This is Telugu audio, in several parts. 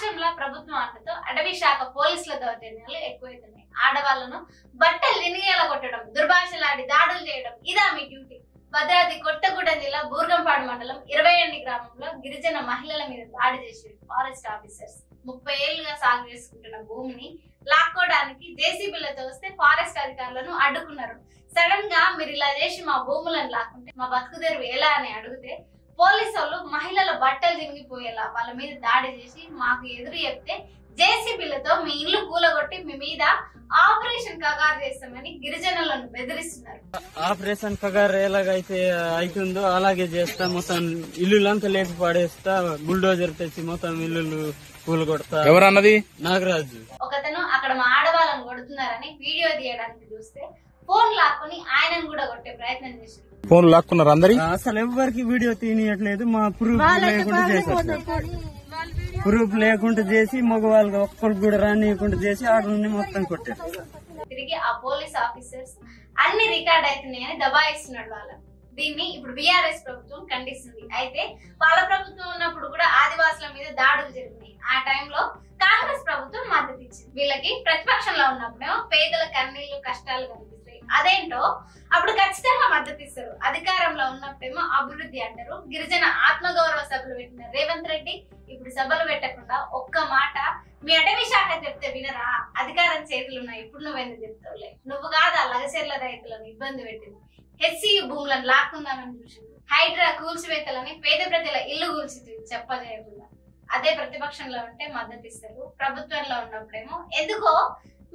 రాష్ట్రంలో ప్రభుత్వం అంటతో అటవీ శాఖ పోలీసుల దౌర్జన్యాలు ఎక్కువైతున్నాయి. ఆడవాళ్లను బట్టలు లినిగేలా కొట్టడం, దుర్భాషలాడి దాడులు చేయడం ఇదా మీ డ్యూటీ? భద్రాద్రి కొత్తగూడెం జిల్లా బూర్గంపాడు మండలం 20 గ్రామంలో గిరిజన మహిళల మీద దాడి చేసి ఫారెస్ట్ ఆఫీసర్స్ 30 ఏళ్లుగా సాగు చేసుకుంటున్న భూమిని లాక్కోవడానికి జేసీబీలతో వస్తే ఫారెస్ట్ అధికారులను అడ్డుకున్నారు. సడన్ గా మీరు ఇలా చేసి మా భూములను లాక్కుంటే మా బతుకుదెరువు ఎలా అని అడిగితే పోలీసు వాళ్ళు మహిళల బట్టలు చినిగిపోయేలా వాళ్ళ మీద దాడి చేసి మాకు ఎదురు చెప్తే జేసీబీలతో మీ ఇల్లు కూలగొట్టి మీ మీద ఆపరేషన్ కగారు చేస్తామని గిరిజనులను బెదిరిస్తున్నారు. ఆపరేషన్ కగారు ఎలాగైతే అవుతుందో అలాగే చేస్తా, మొత్తం ఇల్లులంతా లేక పడేస్తా, బుల్డోజర్ తెచ్చి మొత్తం ఇల్లు కూలగొడతా. ఎవరన్నది? నాగరాజు. ఒకతను అక్కడ మా ఆడవాళ్ళని కొడుతున్నారని వీడియో తీయడానికి చూస్తే ఫోన్ లాక్కుని ఆయనను కూడా కొట్టే ప్రయత్నం చేశారు. ఫోన్ లాక్కున్నారు అందరి. అసలు ఎవరికి వీడియో తీయట్లేదు. మా ప్రూఫ్ లేకుండా చేశారు. ప్రూఫ్ లేకుండా చేసి మగవాళ్ళకి ఒక్కరికి కూడా రానియకుండా చేసి ఆడ నుండి మొత్తం కొట్టారు. తిరిగి ఆ పోలీస్ ఆఫీసర్స్ అన్ని రికార్డ్ అవుతున్నాయని దబాయిస్తున్నాడు వాళ్ళ. దీన్ని ఇప్పుడు బీఆర్ఎస్ ప్రభుత్వం ఖండిస్తుంది. అయితే వాళ్ళ ప్రభుత్వం ఉన్నప్పుడు కూడా ఆదివాసుల మీద దాడులు జరిగినాయి. ఆ టైంలో కాంగ్రెస్ ప్రభుత్వం మద్దతు ఇచ్చింది. వీళ్ళకి ప్రతిపక్షంలో ఉన్నప్పుడేమో పేదల కన్నీళ్లు కష్టాలు కనిపిస్తాయి. అదేంటో అప్పుడు ఖచ్చితంగా మద్దతు ఇస్తారు. అధికారంలో ఉన్నప్పుడేమో అభివృద్ధి అంటారు. గిరిజన ఆత్మగౌరవ సభలు పెట్టిన రేవంత్ రెడ్డి ఇప్పుడు సభలు పెట్టకుండా ఒక్క మాట మీ అటవీ శాఖ చెప్తే వినరా? అధికారం చేతులున్నాయి, ఇప్పుడు నువ్వెందుకు చెప్తావులే? నువ్వు కాదు ఆ లగచెర్ల రైతులను ఇబ్బంది పెట్టింది, హెచ్సి భూములను లాక్కుందామని చూసింది, హైడ్రా కూల్చివేతలని పేద ప్రజల ఇల్లు కూల్చి చెప్పజేయకుండా. అదే ప్రతిపక్షంలో ఉంటే మద్దతు ఇస్తారు. ప్రభుత్వంలో ఉన్నప్పుడేమో ఎందుకో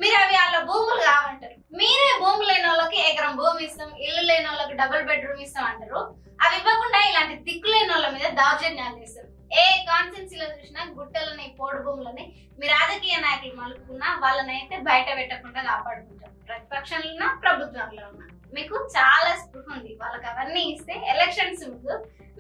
మీరు అవి వాళ్ళ భూములు కావంటారు. మీరే భూములు లేని వాళ్ళకి ఎకరం భూమి ఇస్తాం, ఇల్లు లేని వాళ్ళకి డబుల్ బెడ్రూమ్ ఇస్తాం అంటారు. అవి ఇవ్వకుండా ఇలాంటి దిక్కు లేని వాళ్ళ మీద దౌర్జన్యాలు చేస్తారు. ఏ కాన్స్టిట్యున్సీలో చూసినా గుట్టలని పోడు భూములని మీ రాజకీయ నాయకులు మలుపుకున్నా వాళ్ళనైతే బయట పెట్టకుండా కాపాడుకుంటారు. ప్రతిపక్షంలో ఉన్నా ప్రభుత్వంలో ఉన్నా మీకు చాలా స్పృహ ఉంది. వాళ్ళకి అవన్నీ ఇస్తే ఎలక్షన్స్ ముందు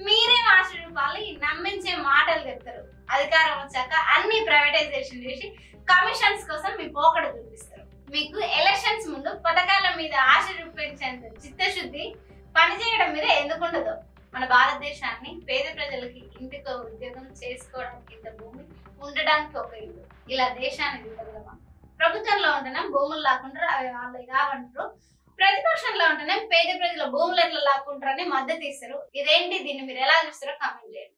మీరే ఆశ్చర్యపాలి నమ్మించే మాటలు చెప్తారు. అధికారం వచ్చాక అన్ని ప్రైవేటైజేషన్ చేసి కమిషన్స్ కోసం మీ పోకడ చూపిస్తారు. మీకు ఎలక్షన్స్ ముందు పథకాల మీద ఆశ చూపించేంత చిత్తశుద్ధి పనిచేయడం మీద ఎందుకుండదు? మన భారతదేశాన్ని పేద ప్రజలకి ఇంటికి ఉద్యోగం చేసుకోవడానికి ఇంత భూమి, ఉండడానికి ఒక ఇల్లు, ఇలా దేశాన్ని దిగగలమా? ప్రభుత్వంలో ఉంటేనే భూములు లాక్కుంటారు, అవి వాళ్ళు కావంటారు. ప్రతిపక్షంలో ఉంటేనే పేద ప్రజల భూములు ఎట్లా లాక్కుంటారని మద్దతు ఇస్తారు. ఇదేంటి? దీన్ని మీరు ఎలా చూస్తారో కామెంట్ చేయండి.